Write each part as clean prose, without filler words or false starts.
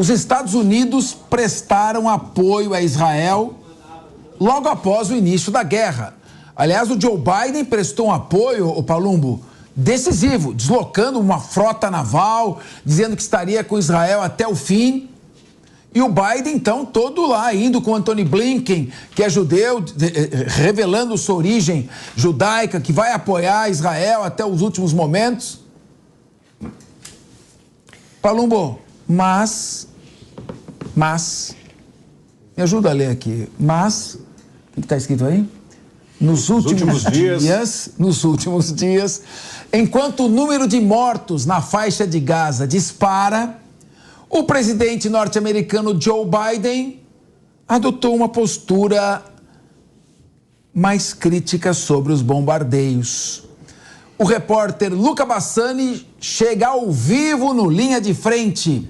os Estados Unidos prestaram apoio a Israel logo após o início da guerra. Aliás, o Joe Biden prestou um apoio, o Palumbo, decisivo, deslocando uma frota naval, dizendo que estaria com Israel até o fim. E o Biden, então, todo lá, indo com Antony Blinken, que é judeu, revelando sua origem judaica, que vai apoiar Israel até os últimos momentos. Palumbo, mas, me ajuda a ler aqui, mas, o que está escrito aí? Nos últimos dias, enquanto o número de mortos na faixa de Gaza dispara, o presidente norte-americano Joe Biden adotou uma postura mais crítica sobre os bombardeios. O repórter Luca Bassani chega ao vivo no Linha de Frente.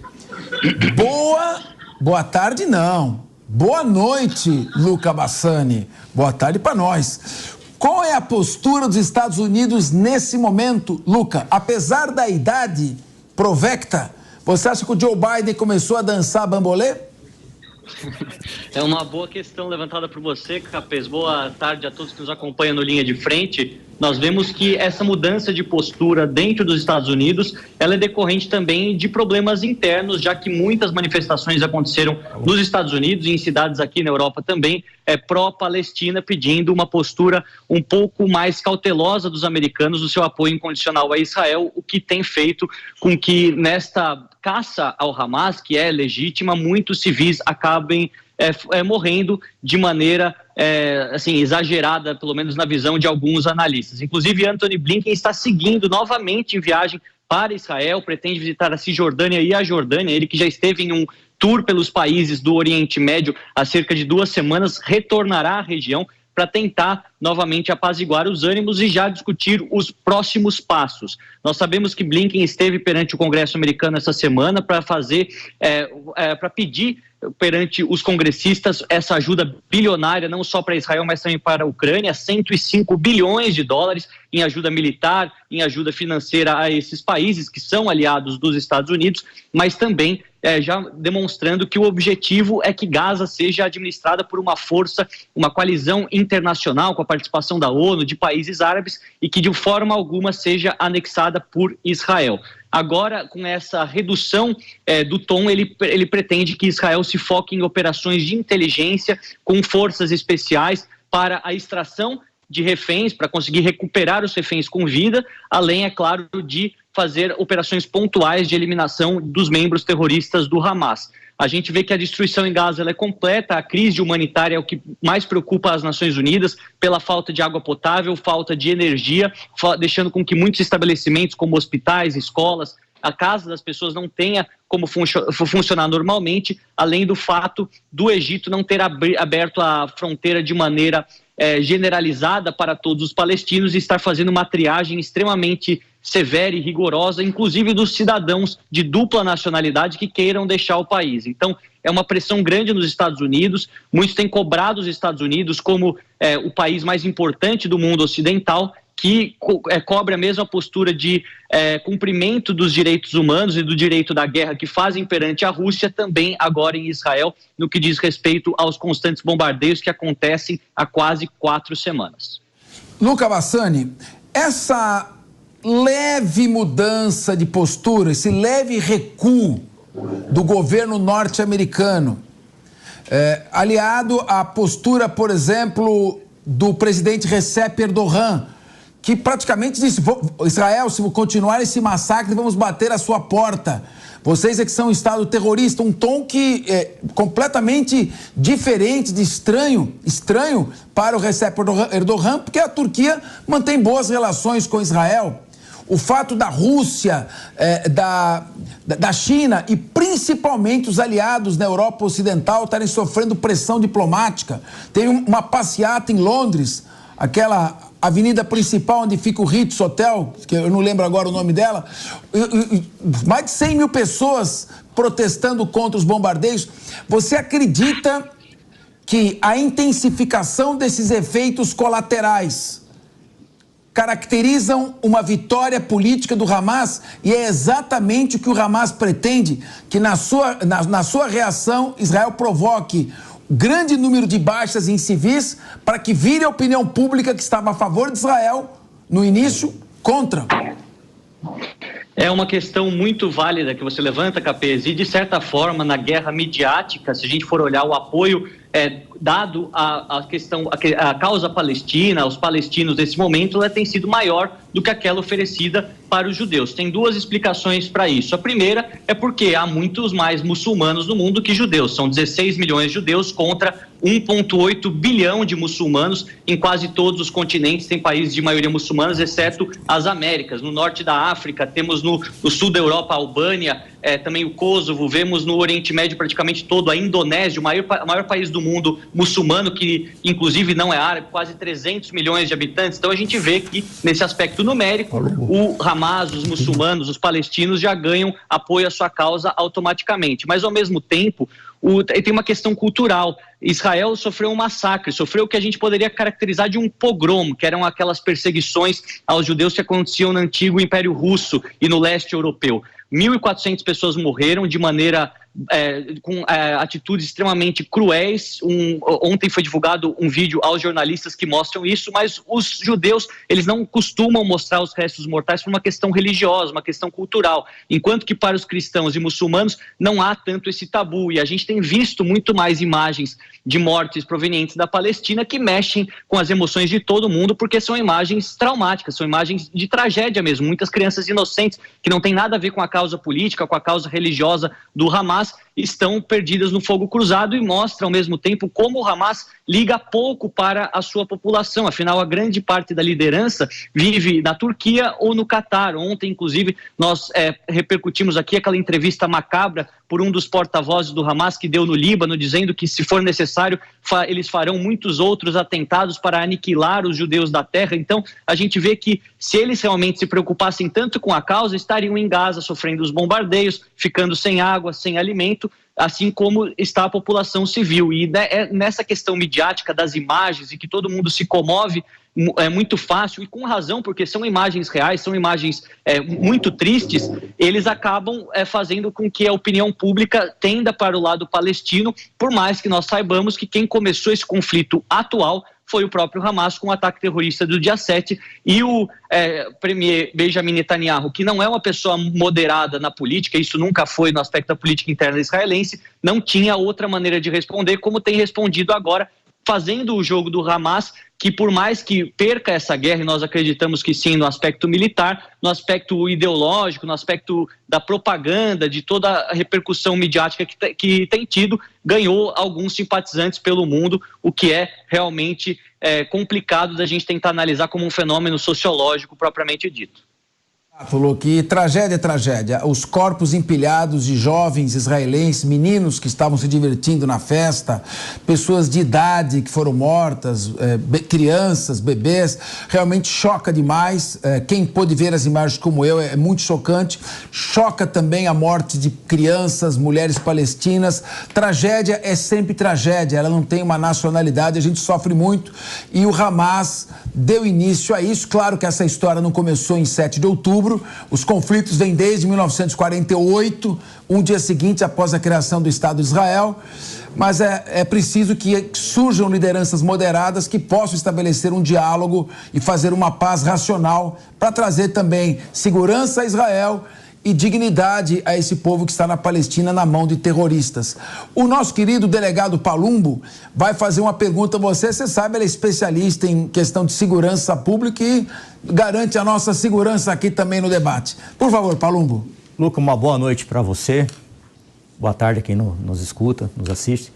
Boa tarde, não. Boa noite, Luca Bassani. Boa tarde para nós. Qual é a postura dos Estados Unidos nesse momento, Luca? Apesar da idade provecta, você acha que o Joe Biden começou a dançar bambolê? É uma boa questão levantada por você, Capês. Boa tarde a todos que nos acompanham no Linha de Frente. Nós vemos que essa mudança de postura dentro dos Estados Unidos, ela é decorrente também de problemas internos, já que muitas manifestações aconteceram nos Estados Unidos e em cidades aqui na Europa também, pró-Palestina, pedindo uma postura um pouco mais cautelosa dos americanos do seu apoio incondicional a Israel, o que tem feito com que nesta caça ao Hamas, que é legítima, muitos civis acabem morrendo de maneira assim, exagerada, pelo menos na visão de alguns analistas. Inclusive, Antony Blinken está seguindo novamente em viagem para Israel, pretende visitar a Cisjordânia e a Jordânia, ele que já esteve em um tour pelos países do Oriente Médio há cerca de 2 semanas, retornará à região para tentar novamente apaziguar os ânimos e já discutir os próximos passos. Nós sabemos que Blinken esteve perante o Congresso americano essa semana para pedir perante os congressistas essa ajuda bilionária, não só para Israel, mas também para a Ucrânia, 105 bilhões de dólares em ajuda militar, em ajuda financeira a esses países que são aliados dos Estados Unidos, mas também já demonstrando que o objetivo é que Gaza seja administrada por uma força, uma coalizão internacional com a participação da ONU, de países árabes, e que de forma alguma seja anexada por Israel. Agora, com essa redução do tom, ele pretende que Israel se foque em operações de inteligência com forças especiais para a extração de reféns, para conseguir recuperar os reféns com vida, além, é claro, de fazer operações pontuais de eliminação dos membros terroristas do Hamas. A gente vê que a destruição em Gaza ela é completa, a crise humanitária é o que mais preocupa as Nações Unidas pela falta de água potável, falta de energia, deixando com que muitos estabelecimentos como hospitais, escolas, a casa das pessoas não tenha como funcionar normalmente, além do fato do Egito não ter aberto a fronteira de maneira generalizada para todos os palestinos e estar fazendo uma triagem extremamente severa e rigorosa, inclusive dos cidadãos de dupla nacionalidade que queiram deixar o país. Então, é uma pressão grande nos Estados Unidos, muitos têm cobrado os Estados Unidos como o país mais importante do mundo ocidental, que cobre a mesma postura de cumprimento dos direitos humanos e do direito da guerra que fazem perante a Rússia, também agora em Israel, no que diz respeito aos constantes bombardeios que acontecem há quase 4 semanas. Luca Bassani, essa leve mudança de postura, esse leve recuo do governo norte-americano, aliado à postura, por exemplo, do presidente Recep Erdogan, que praticamente disse: Israel, se continuar esse massacre, vamos bater a sua porta. Vocês é que são um Estado terrorista. Um tom que é completamente diferente, de estranho para o Recep Erdogan, porque a Turquia mantém boas relações com Israel. O fato da Rússia, da China e principalmente os aliados na Europa Ocidental estarem sofrendo pressão diplomática. Tem uma passeata em Londres, aquela avenida principal onde fica o Ritz Hotel, que eu não lembro agora o nome dela, mais de 100 mil pessoas protestando contra os bombardeios. Você acredita que a intensificação desses efeitos colaterais caracterizam uma vitória política do Hamas, e é exatamente o que o Hamas pretende, que na sua reação Israel provoque grande número de baixas em civis para que vire a opinião pública que estava a favor de Israel no início contra. É uma questão muito válida que você levanta, Capês, e de certa forma na guerra midiática, se a gente for olhar o apoio dado à questão, a causa palestina, aos palestinos nesse momento, ela tem sido maior do que aquela oferecida para os judeus. Tem duas explicações para isso. A primeira é porque há muitos mais muçulmanos no mundo que judeus. São 16 milhões de judeus contra 1,8 bilhão de muçulmanos em quase todos os continentes. Tem países de maioria muçulmanas, exceto as Américas. No norte da África, temos no sul da Europa a Albânia, também o Kosovo, vemos no Oriente Médio praticamente todo, a Indonésia, o maior país do mundo muçulmano, que inclusive não é árabe, quase 300 milhões de habitantes. Então a gente vê que nesse aspecto numérico, o Hamas, os muçulmanos, os palestinos já ganham apoio à sua causa automaticamente. Mas ao mesmo tempo, tem uma questão cultural. Israel sofreu um massacre, sofreu o que a gente poderia caracterizar de um pogrom, que eram aquelas perseguições aos judeus que aconteciam no antigo Império Russo e no leste europeu. 1.400 pessoas morreram de maneira com atitudes extremamente cruéis. Ontem foi divulgado um vídeo aos jornalistas que mostram isso, mas os judeus, eles não costumam mostrar os restos mortais por uma questão religiosa, uma questão cultural, enquanto que para os cristãos e muçulmanos não há tanto esse tabu, e a gente tem visto muito mais imagens de mortes provenientes da Palestina que mexem com as emoções de todo mundo, porque são imagens traumáticas, são imagens de tragédia mesmo. Muitas crianças inocentes que não tem nada a ver com a causa política, com a causa religiosa do Hamas, estão perdidas no fogo cruzado, e mostra ao mesmo tempo como o Hamas liga pouco para a sua população. Afinal, a grande parte da liderança vive na Turquia ou no Catar. Ontem, inclusive, nós repercutimos aqui aquela entrevista macabra por um dos porta-vozes do Hamas que deu no Líbano, dizendo que, se for necessário, eles farão muitos outros atentados para aniquilar os judeus da terra. Então, a gente vê que, se eles realmente se preocupassem tanto com a causa, estariam em Gaza sofrendo os bombardeios, ficando sem água, sem alimento, assim como está a população civil. E nessa questão midiática das imagens, e que todo mundo se comove, é muito fácil, e com razão, porque são imagens reais, são imagens muito tristes, eles acabam fazendo com que a opinião pública tenda para o lado palestino, por mais que nós saibamos que quem começou esse conflito atual foi o próprio Hamas, com o ataque terrorista do dia 7, e o premier Benjamin Netanyahu, que não é uma pessoa moderada na política, isso nunca foi no aspecto da política interna israelense, não tinha outra maneira de responder, como tem respondido agora, fazendo o jogo do Hamas, que por mais que perca essa guerra, e nós acreditamos que sim, no aspecto militar, no aspecto ideológico, no aspecto da propaganda, de toda a repercussão midiática que tem tido, ganhou alguns simpatizantes pelo mundo, o que é realmente complicado da gente tentar analisar como um fenômeno sociológico propriamente dito. Que tragédia, tragédia. Os corpos empilhados de jovens israelenses, meninos que estavam se divertindo na festa, pessoas de idade que foram mortas, crianças, bebês, realmente choca demais. Quem pôde ver as imagens como eu, é muito chocante. Choca também a morte de crianças, mulheres palestinas. Tragédia é sempre tragédia, ela não tem uma nacionalidade, a gente sofre muito. E o Hamas deu início a isso. Claro que essa história não começou em 7 de outubro, os conflitos vêm desde 1948, um dia seguinte após a criação do Estado de Israel, mas é preciso que surjam lideranças moderadas que possam estabelecer um diálogo e fazer uma paz racional para trazer também segurança a Israel e dignidade a esse povo que está na Palestina na mão de terroristas. O nosso querido delegado Palumbo vai fazer uma pergunta a você. Você sabe, ele é especialista em questão de segurança pública e garante a nossa segurança aqui também no debate. Por favor, Palumbo. Luca, uma boa noite para você. Boa tarde a quem nos escuta, nos assiste.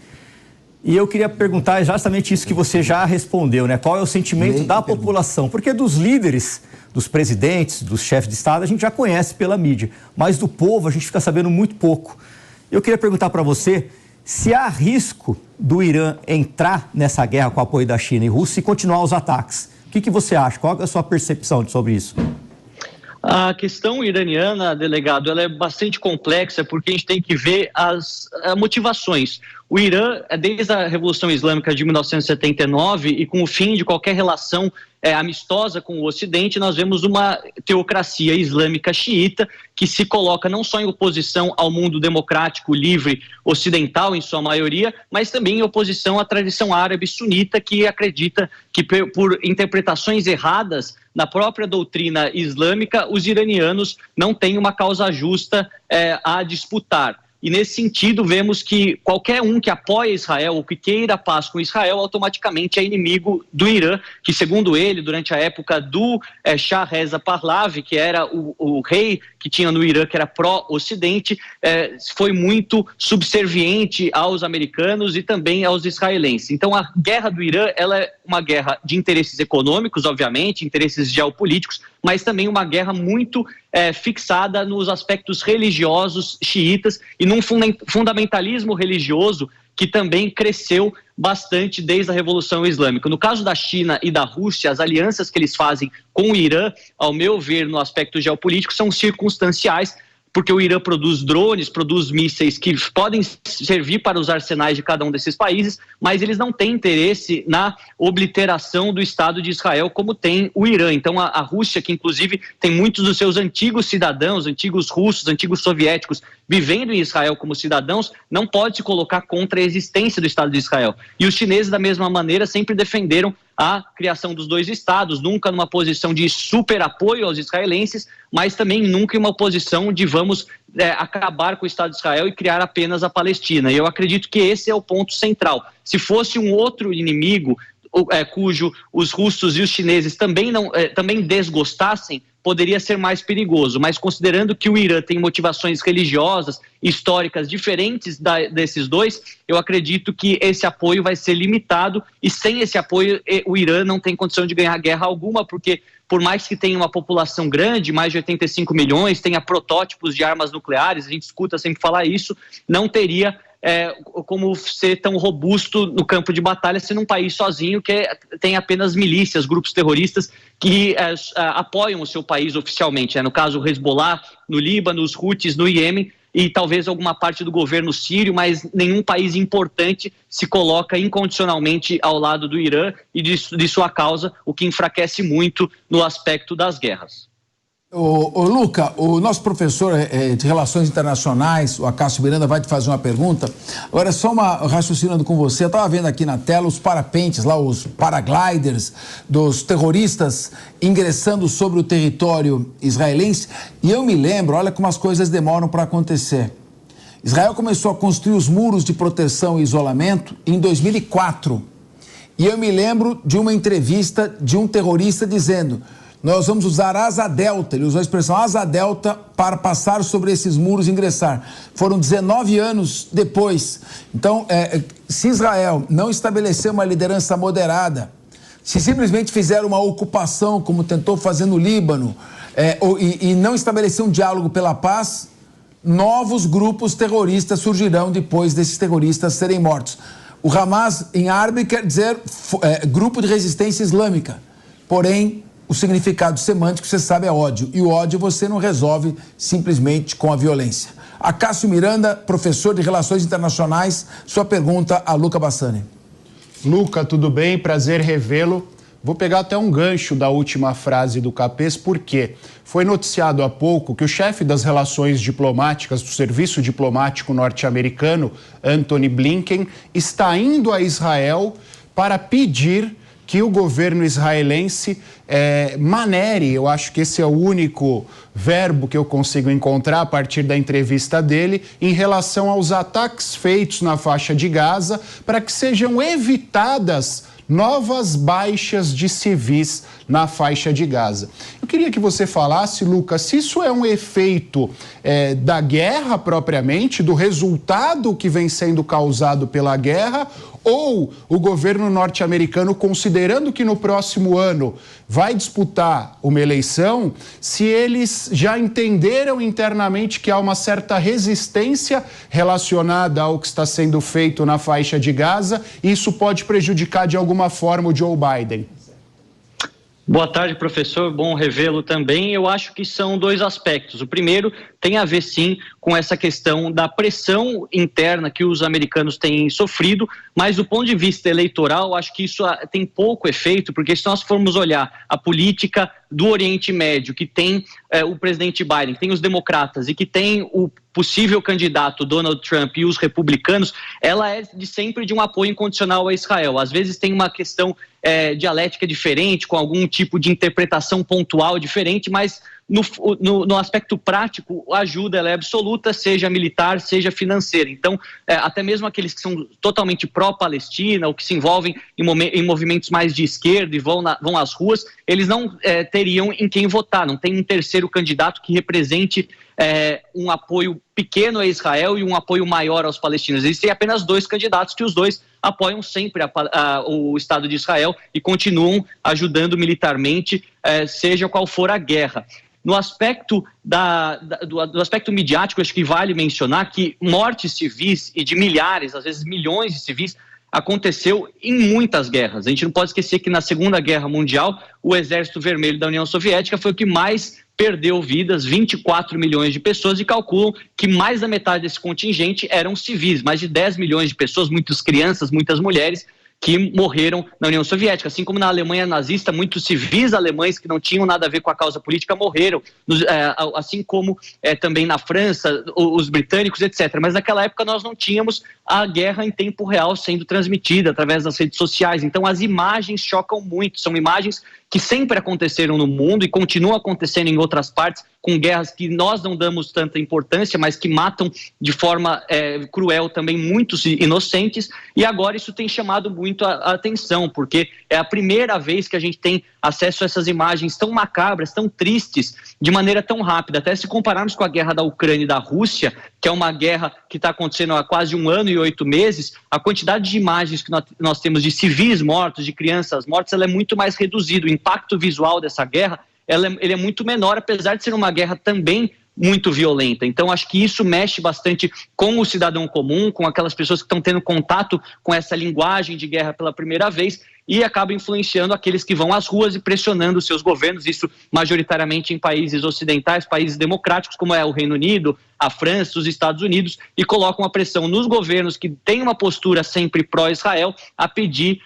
E eu queria perguntar exatamente isso que você já respondeu, né? Qual é o sentimento da população? Porque dos líderes, dos presidentes, dos chefes de Estado, a gente já conhece pela mídia, mas do povo a gente fica sabendo muito pouco. Eu queria perguntar para você se há risco do Irã entrar nessa guerra com o apoio da China e Rússia e continuar os ataques. O que você acha? Qual é a sua percepção sobre isso? A questão iraniana, delegado, ela é bastante complexa, porque a gente tem que ver as motivações. O Irã, desde a Revolução Islâmica de 1979 e com o fim de qualquer relação amistosa com o Ocidente, nós vemos uma teocracia islâmica xiita que se coloca não só em oposição ao mundo democrático, livre, ocidental em sua maioria, mas também em oposição à tradição árabe sunita, que acredita que por interpretações erradas na própria doutrina islâmica, os iranianos não têm uma causa justa a disputar. E nesse sentido, vemos que qualquer um que apoia Israel ou que queira a paz com Israel, automaticamente é inimigo do Irã, que segundo ele, durante a época do Shah Reza Pahlavi, que era o rei que tinha no Irã, que era pró-Ocidente, foi muito subserviente aos americanos e também aos israelenses. Então a guerra do Irã, ela é uma guerra de interesses econômicos, obviamente, interesses geopolíticos, mas também uma guerra muito fixada nos aspectos religiosos xiitas e num fundamentalismo religioso que também cresceu bastante desde a Revolução Islâmica. No caso da China e da Rússia, as alianças que eles fazem com o Irã, ao meu ver, no aspecto geopolítico, são circunstanciais, porque o Irã produz drones, produz mísseis que podem servir para os arsenais de cada um desses países, mas eles não têm interesse na obliteração do Estado de Israel como tem o Irã. Então a Rússia, que inclusive tem muitos dos seus antigos cidadãos, antigos russos, antigos soviéticos, vivendo em Israel como cidadãos, não pode se colocar contra a existência do Estado de Israel. E os chineses, da mesma maneira, sempre defenderam a criação dos dois estados, nunca numa posição de super apoio aos israelenses, mas também nunca em uma posição de vamos acabar com o Estado de Israel e criar apenas a Palestina. E eu acredito que esse é o ponto central. Se fosse um outro inimigo, cujo os russos e os chineses também desgostassem, poderia ser mais perigoso, mas considerando que o Irã tem motivações religiosas, históricas diferentes desses dois, eu acredito que esse apoio vai ser limitado e sem esse apoio o Irã não tem condição de ganhar guerra alguma, porque por mais que tenha uma população grande, mais de 85 milhões, tenha protótipos de armas nucleares, a gente escuta sempre falar isso, não teria como ser tão robusto no campo de batalha, sendo um país sozinho que tem apenas milícias, grupos terroristas que apoiam o seu país oficialmente. No caso, o Hezbollah no Líbano, os Houthis no Iêmen e talvez alguma parte do governo sírio, mas nenhum país importante se coloca incondicionalmente ao lado do Irã e de sua causa, o que enfraquece muito no aspecto das guerras. Luca, o nosso professor de Relações Internacionais, o Acácio Miranda, vai te fazer uma pergunta. Agora, só raciocinando com você, eu estava vendo aqui na tela os parapentes, lá os paragliders dos terroristas ingressando sobre o território israelense, e eu me lembro, olha como as coisas demoram para acontecer. Israel começou a construir os muros de proteção e isolamento em 2004, e eu me lembro de uma entrevista de um terrorista dizendo: nós vamos usar asa delta, ele usou a expressão asa delta para passar sobre esses muros e ingressar. Foram 19 anos depois. Então, se Israel não estabelecer uma liderança moderada, se simplesmente fizer uma ocupação, como tentou fazer no Líbano, e não estabelecer um diálogo pela paz, novos grupos terroristas surgirão depois desses terroristas serem mortos. O Hamas, em árabe, quer dizer grupo de resistência islâmica. Porém, o significado semântico, você sabe, é ódio. E o ódio você não resolve simplesmente com a violência. Acácio Miranda, professor de Relações Internacionais, sua pergunta a Luca Bassani. Luca, tudo bem? Prazer revê-lo. Vou pegar até um gancho da última frase do Capês, porque foi noticiado há pouco que o chefe das relações diplomáticas do Serviço Diplomático norte-americano, Antony Blinken, está indo a Israel para pedir que o governo israelense manere, eu acho que esse é o único verbo que eu consigo encontrar a partir da entrevista dele, em relação aos ataques feitos na faixa de Gaza, para que sejam evitadas novas baixas de civis na faixa de Gaza. Eu queria que você falasse, Lucas, se isso é um efeito da guerra propriamente, do resultado que vem sendo causado pela guerra, ou o governo norte-americano, considerando que no próximo ano vai disputar uma eleição, se eles já entenderam internamente que há uma certa resistência relacionada ao que está sendo feito na faixa de Gaza, e isso pode prejudicar de alguma forma o Joe Biden. Boa tarde, professor. Bom revê-lo também. Eu acho que são dois aspectos. O primeiro tem a ver sim com essa questão da pressão interna que os americanos têm sofrido, mas do ponto de vista eleitoral, acho que isso tem pouco efeito, porque se nós formos olhar a política do Oriente Médio, que tem o presidente Biden, que tem os democratas e que tem o possível candidato Donald Trump e os republicanos, ela é sempre de um apoio incondicional a Israel. Às vezes tem uma questão dialética diferente, com algum tipo de interpretação pontual diferente, mas no aspecto prático, a ajuda ela é absoluta, seja militar, seja financeira. Então, até mesmo aqueles que são totalmente pró-Palestina ou que se envolvem em movimentos mais de esquerda e vão às ruas, eles não teriam em quem votar, não tem um terceiro candidato que represente um apoio pequeno a Israel e um apoio maior aos palestinos. Existem apenas dois candidatos que os dois apoiam sempre o Estado de Israel e continuam ajudando militarmente, seja qual for a guerra. No aspecto do aspecto midiático, acho que vale mencionar que mortes civis e de milhares, às vezes milhões de civis, aconteceu em muitas guerras. A gente não pode esquecer que na Segunda Guerra Mundial, o Exército Vermelho da União Soviética foi o que mais perdeu vidas, 24 milhões de pessoas, e calculam que mais da metade desse contingente eram civis, mais de 10 milhões de pessoas, muitas crianças, muitas mulheres, que morreram na União Soviética. Assim como na Alemanha nazista, muitos civis alemães que não tinham nada a ver com a causa política morreram, assim como também na França, os britânicos, etc. Mas naquela época nós não tínhamos a guerra em tempo real sendo transmitida através das redes sociais. Então as imagens chocam muito, são imagens que sempre aconteceram no mundo e continuam acontecendo em outras partes, com guerras que nós não damos tanta importância, mas que matam de forma cruel também muitos inocentes, e agora isso tem chamado muito a atenção, porque é a primeira vez que a gente tem acesso a essas imagens tão macabras, tão tristes, de maneira tão rápida. Até se compararmos com a guerra da Ucrânia e da Rússia, que é uma guerra que está acontecendo há quase 1 ano e 8 meses, a quantidade de imagens que nós temos de civis mortos, de crianças mortas, ela é muito mais reduzida. O impacto visual dessa guerra ele é muito menor, apesar de ser uma guerra também muito violenta. Então, acho que isso mexe bastante com o cidadão comum, com aquelas pessoas que estão tendo contato com essa linguagem de guerra pela primeira vez, e acaba influenciando aqueles que vão às ruas e pressionando os seus governos, isso majoritariamente em países ocidentais, países democráticos, como é o Reino Unido, a França, os Estados Unidos, e colocam a pressão nos governos que têm uma postura sempre pró-Israel a pedir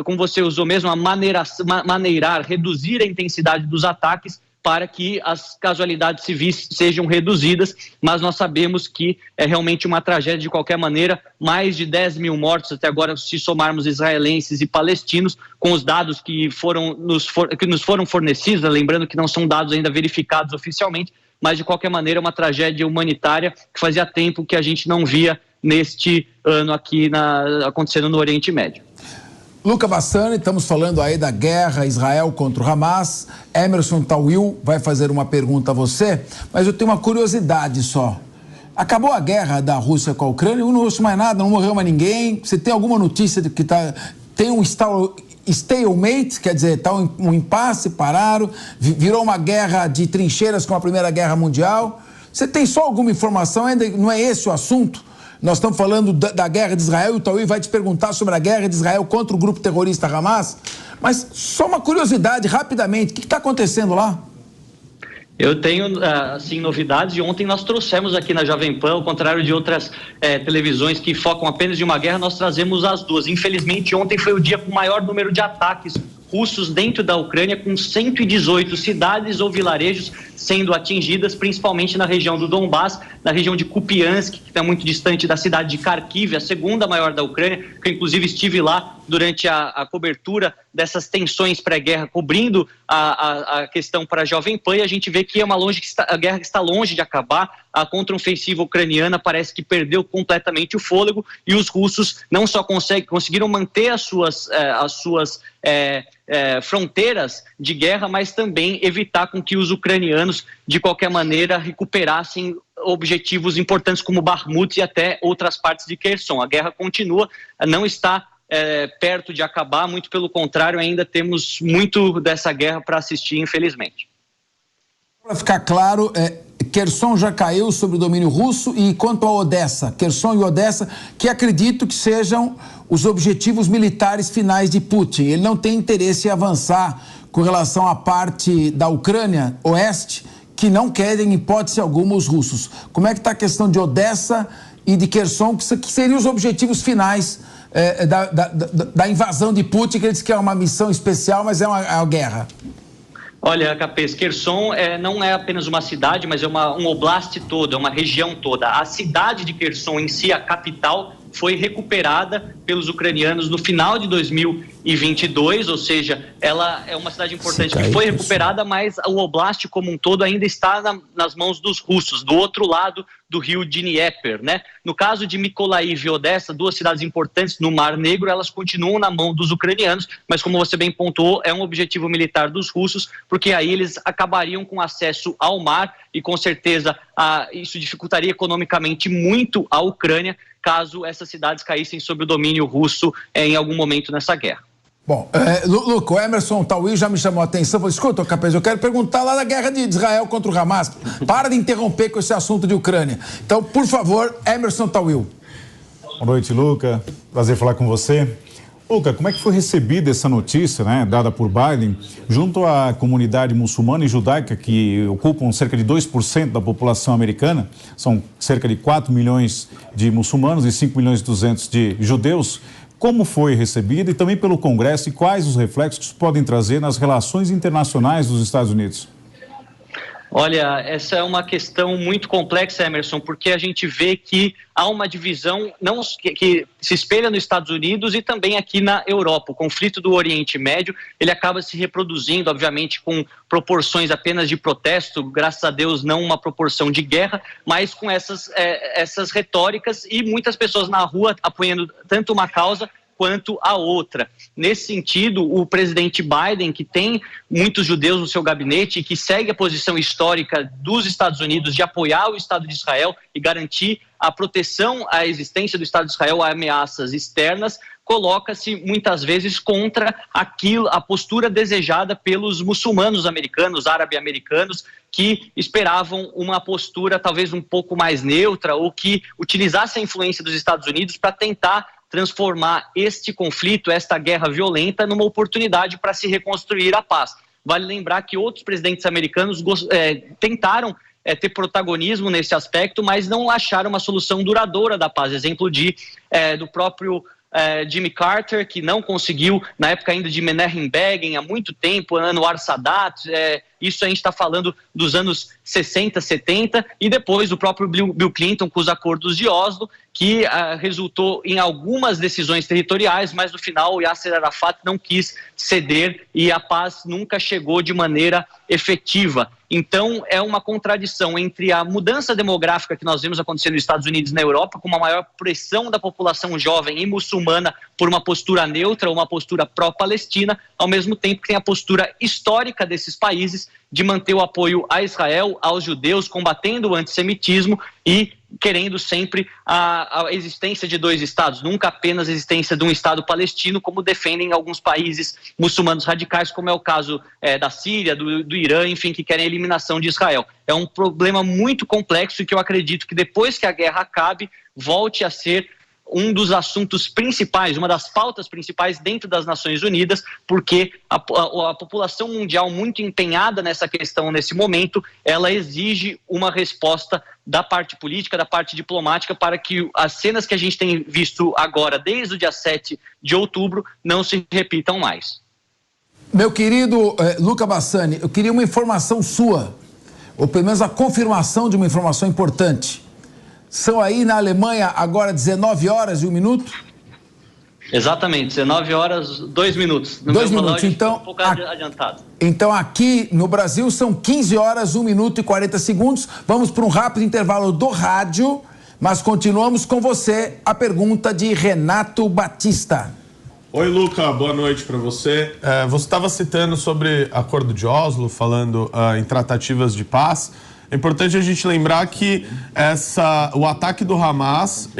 como você usou mesmo, maneirar, reduzir a intensidade dos ataques para que as casualidades civis sejam reduzidas, mas nós sabemos que é realmente uma tragédia de qualquer maneira. Mais de 10 mil mortos até agora, se somarmos israelenses e palestinos, com os dados que nos foram fornecidos, lembrando que não são dados ainda verificados oficialmente, mas de qualquer maneira é uma tragédia humanitária que fazia tempo que a gente não via neste ano aqui acontecendo no Oriente Médio. Luca Bassani, estamos falando aí da guerra Israel contra o Hamas. Emerson Tawil vai fazer uma pergunta a você, mas eu tenho uma curiosidade só. Acabou a guerra da Rússia com a Ucrânia, não ouço mais nada, não morreu mais ninguém. Você tem alguma notícia de que tem um stalemate, quer dizer, está um impasse, pararam, virou uma guerra de trincheiras como a Primeira Guerra Mundial? Você tem só alguma informação ainda? Não é esse o assunto? Nós estamos falando da guerra de Israel e o Tawil vai te perguntar sobre a guerra de Israel contra o grupo terrorista Hamas. Mas só uma curiosidade, rapidamente, o que está acontecendo lá? Eu tenho, assim, novidades, e ontem nós trouxemos aqui na Jovem Pan, ao contrário de outras televisões que focam apenas em uma guerra, nós trazemos as duas. Infelizmente, ontem foi o dia com o maior número de ataques russos dentro da Ucrânia, com 118 cidades ou vilarejos sendo atingidas, principalmente na região do Donbass, na região de Kupiansk, que está muito distante da cidade de Kharkiv, a segunda maior da Ucrânia, que eu inclusive estive lá durante a cobertura dessas tensões pré-guerra, cobrindo a questão para a Jovem Pan, e a gente vê que a guerra está longe de acabar. A contraofensiva ucraniana parece que perdeu completamente o fôlego, e os russos não só conseguiram manter as suas fronteiras de guerra, mas também evitar com que os ucranianos, de qualquer maneira, recuperassem objetivos importantes como Bakhmut e até outras partes de Kherson. A guerra continua, não está perto de acabar, muito pelo contrário, ainda temos muito dessa guerra para assistir, infelizmente. Para ficar claro, Kherson já caiu sob o domínio russo, e quanto a Odessa, Kherson e Odessa, que acredito que sejam os objetivos militares finais de Putin. Ele não tem interesse em avançar com relação à parte da Ucrânia oeste, que não querem, em hipótese alguma, os russos. Como é que está a questão de Odessa e de Kherson, que seriam os objetivos finais da invasão de Putin, que ele diz que é uma missão especial, mas é uma guerra? Olha, Capês, Kherson não é apenas uma cidade, mas é um oblast todo, é uma região toda. A cidade de Kherson em si, a capital, foi recuperada pelos ucranianos no final de 2022, ou seja, ela é uma cidade importante que foi recuperada, mas o oblast como um todo ainda está nas mãos dos russos, do outro lado do rio Dnieper, né? No caso de Mykolaiv e Odessa, duas cidades importantes no Mar Negro, elas continuam na mão dos ucranianos, mas como você bem pontuou, é um objetivo militar dos russos, porque aí eles acabariam com acesso ao mar e com certeza isso dificultaria economicamente muito a Ucrânia, caso essas cidades caíssem sob o domínio russo em algum momento nessa guerra. Bom, Luca, o Emerson Tawil já me chamou a atenção. Falei, escuta, Capês, eu quero perguntar lá da guerra de Israel contra o Hamas. Para de interromper com esse assunto de Ucrânia. Então, por favor, Emerson Tawil. Boa noite, Luca. Prazer falar com você. Luca, como é que foi recebida essa notícia, né, dada por Biden, junto à comunidade muçulmana e judaica, que ocupam cerca de 2% da população americana, são cerca de 4 milhões de muçulmanos e 5 milhões e 200 de judeus? Como foi recebida e também pelo Congresso e quais os reflexos podem trazer nas relações internacionais dos Estados Unidos? Olha, essa é uma questão muito complexa, Emerson, porque a gente vê que há uma divisão que se espelha nos Estados Unidos e também aqui na Europa. O conflito do Oriente Médio, ele acaba se reproduzindo, obviamente, com proporções apenas de protesto, graças a Deus não uma proporção de guerra, mas com essas retóricas e muitas pessoas na rua apoiando tanto uma causa quanto a outra. Nesse sentido, o presidente Biden, que tem muitos judeus no seu gabinete e que segue a posição histórica dos Estados Unidos de apoiar o Estado de Israel e garantir a proteção à existência do Estado de Israel a ameaças externas, coloca-se muitas vezes contra a postura desejada pelos muçulmanos americanos, árabe-americanos, que esperavam uma postura talvez um pouco mais neutra ou que utilizasse a influência dos Estados Unidos para tentar transformar este conflito, esta guerra violenta, numa oportunidade para se reconstruir a paz. Vale lembrar que outros presidentes americanos tentaram ter protagonismo nesse aspecto, mas não acharam uma solução duradoura da paz. Exemplo do próprio Jimmy Carter, que não conseguiu, na época ainda de Menachem Begin, há muito tempo, Anwar Sadat, isso a gente está falando dos anos 60, 70, e depois do próprio Bill Clinton com os acordos de Oslo, que resultou em algumas decisões territoriais, mas no final o Yasser Arafat não quis ceder e a paz nunca chegou de maneira efetiva. Então é uma contradição entre a mudança demográfica que nós vemos acontecer nos Estados Unidos e na Europa, com uma maior pressão da população jovem e muçulmana por uma postura neutra, uma postura pró-Palestina, ao mesmo tempo que tem a postura histórica desses países de manter o apoio a Israel, aos judeus, combatendo o antissemitismo e querendo sempre a existência de dois estados, nunca apenas a existência de um estado palestino, como defendem alguns países muçulmanos radicais, como é o caso da Síria, do Irã, enfim, que querem a eliminação de Israel. É um problema muito complexo e que eu acredito que depois que a guerra acabe, volte a ser um dos assuntos principais, uma das pautas principais dentro das Nações Unidas, porque a população mundial muito empenhada nessa questão nesse momento, ela exige uma resposta da parte política, da parte diplomática, para que as cenas que a gente tem visto agora, desde o dia 7 de outubro, não se repitam mais. Meu querido Luca Bassani, eu queria uma informação sua, ou pelo menos a confirmação de uma informação importante. São aí na Alemanha agora 19 horas e 1 minuto? Exatamente, 19 horas, 2 minutos. 2 minutos, então... Um pouco adiantado. Então aqui no Brasil são 15 horas, 1 minuto e 40 segundos. Vamos para um rápido intervalo do rádio, mas continuamos com você. A pergunta de Renato Batista. Oi, Luca, boa noite para você. Você estava citando sobre Acordo de Oslo, falando em tratativas de paz. É importante a gente lembrar que o ataque do Hamas,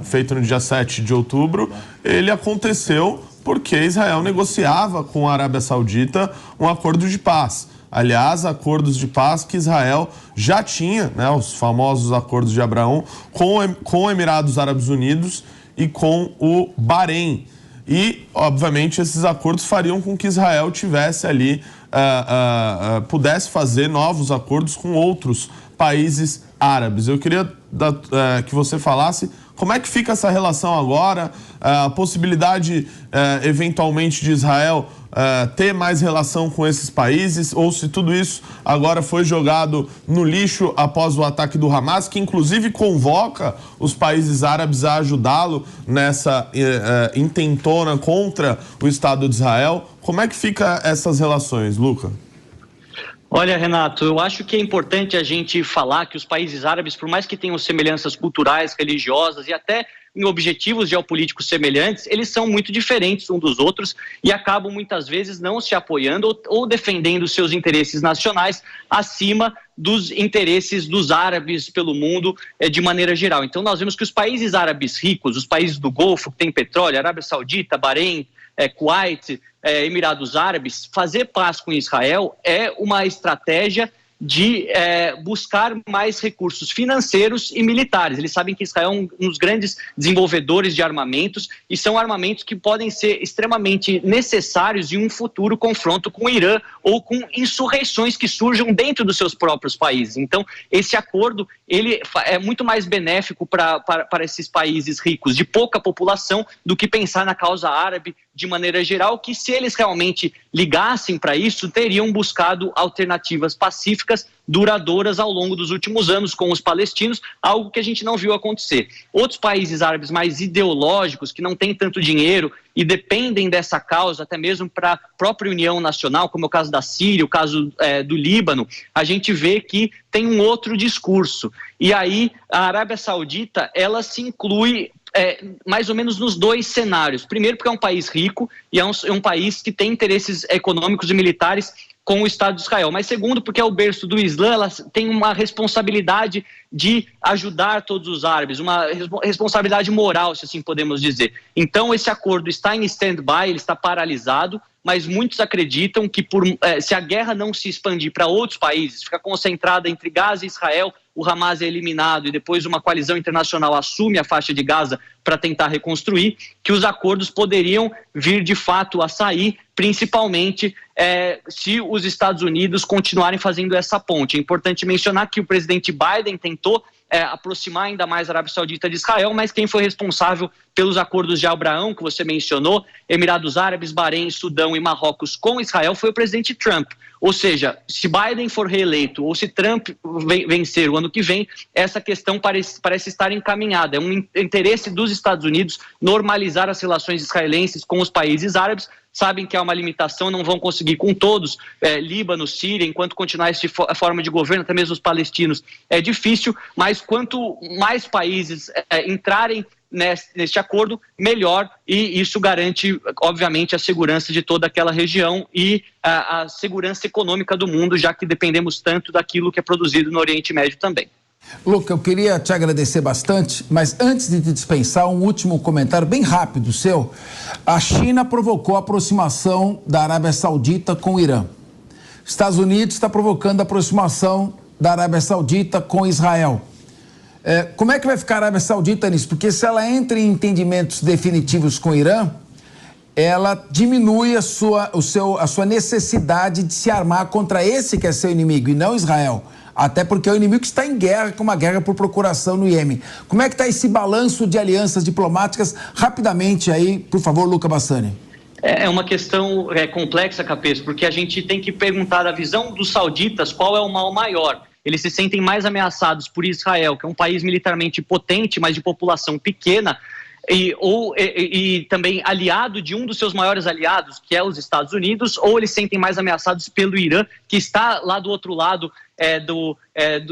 feito no dia 7 de outubro, ele aconteceu porque Israel negociava com a Arábia Saudita um acordo de paz. Aliás, acordos de paz que Israel já tinha, né, os famosos acordos de Abraão, com Emirados Árabes Unidos e com o Bahrein. E, obviamente, esses acordos fariam com que Israel tivesse ali pudesse fazer novos acordos com outros países árabes. Eu queria que você falasse como é que fica essa relação agora, a possibilidade, eventualmente, de Israel ter mais relação com esses países, ou se tudo isso agora foi jogado no lixo após o ataque do Hamas, que inclusive convoca os países árabes a ajudá-lo nessa intentona contra o Estado de Israel. Como é que fica essas relações, Luca? Olha, Renato, eu acho que é importante a gente falar que os países árabes, por mais que tenham semelhanças culturais, religiosas e até em objetivos geopolíticos semelhantes, eles são muito diferentes uns dos outros e acabam muitas vezes não se apoiando ou defendendo seus interesses nacionais acima dos interesses dos árabes pelo mundo de maneira geral. Então nós vemos que os países árabes ricos, os países do Golfo que têm petróleo, Arábia Saudita, Bahrein, Kuwait, Emirados Árabes, fazer paz com Israel é uma estratégia de buscar mais recursos financeiros e militares. Eles sabem que Israel é um dos grandes desenvolvedores de armamentos e são armamentos que podem ser extremamente necessários em um futuro confronto com o Irã ou com insurreições que surjam dentro dos seus próprios países. Então, esse acordo ele é muito mais benéfico para esses países ricos de pouca população do que pensar na causa árabe de maneira geral, que se eles realmente ligassem para isso, teriam buscado alternativas pacíficas duradouras ao longo dos últimos anos com os palestinos, algo que a gente não viu acontecer. Outros países árabes mais ideológicos, que não têm tanto dinheiro e dependem dessa causa, até mesmo para a própria união nacional, como é o caso da Síria, o caso do Líbano, a gente vê que tem um outro discurso. E aí a Arábia Saudita, ela se inclui mais ou menos nos dois cenários. Primeiro, porque é um país rico e é um país que tem interesses econômicos e militares com o Estado de Israel. Mas segundo, porque é o berço do Islã, ela tem uma responsabilidade de ajudar todos os árabes, uma responsabilidade moral, se assim podemos dizer. Então, esse acordo está em stand-by, ele está paralisado, mas muitos acreditam que se a guerra não se expandir para outros países, ficar concentrada entre Gaza e Israel, o Hamas é eliminado e depois uma coalizão internacional assume a faixa de Gaza para tentar reconstruir, que os acordos poderiam vir de fato a sair, principalmente se os Estados Unidos continuarem fazendo essa ponte. É importante mencionar que o presidente Biden tentou aproximar ainda mais a Arábia Saudita de Israel, mas quem foi responsável pelos acordos de Abraão, que você mencionou, Emirados Árabes, Bahrein, Sudão e Marrocos com Israel, foi o presidente Trump. Ou seja, se Biden for reeleito ou se Trump vencer o ano que vem, essa questão parece estar encaminhada. É um interesse dos Estados Unidos normalizar as relações israelenses com os países árabes. Sabem que há uma limitação, não vão conseguir com todos, Líbano, Síria, enquanto continuar essa forma de governo, até mesmo os palestinos, é difícil, mas quanto mais países entrarem neste acordo, melhor, e isso garante, obviamente, a segurança de toda aquela região e a segurança econômica do mundo, já que dependemos tanto daquilo que é produzido no Oriente Médio também. Luca, eu queria te agradecer bastante, mas antes de te dispensar, um último comentário bem rápido seu. A China provocou a aproximação da Arábia Saudita com o Irã. Estados Unidos está provocando a aproximação da Arábia Saudita com Israel. Como é que vai ficar a Arábia Saudita nisso? Porque se ela entra em entendimentos definitivos com o Irã, ela diminui a sua necessidade de se armar contra esse que é seu inimigo e não Israel. Até porque é o inimigo que está em guerra, com uma guerra por procuração no Iêmen. Como é que está esse balanço de alianças diplomáticas? Rapidamente aí, por favor, Luca Bassani. É uma questão complexa, Capês, porque a gente tem que perguntar da visão dos sauditas qual é o mal maior. Eles se sentem mais ameaçados por Israel, que é um país militarmente potente, mas de população pequena, e também aliado de um dos seus maiores aliados, que é os Estados Unidos, ou eles se sentem mais ameaçados pelo Irã, que está lá do outro lado,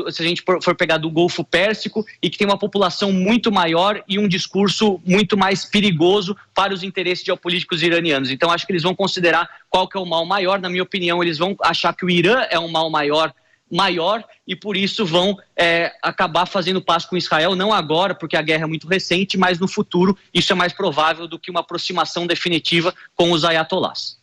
se a gente for pegar do Golfo Pérsico, e que tem uma população muito maior e um discurso muito mais perigoso para os interesses geopolíticos iranianos. Então acho que eles vão considerar qual que é o mal maior. Na minha opinião, eles vão achar que o Irã é um mal maior e por isso vão acabar fazendo paz com Israel, não agora, porque a guerra é muito recente, mas no futuro isso é mais provável do que uma aproximação definitiva com os ayatolás.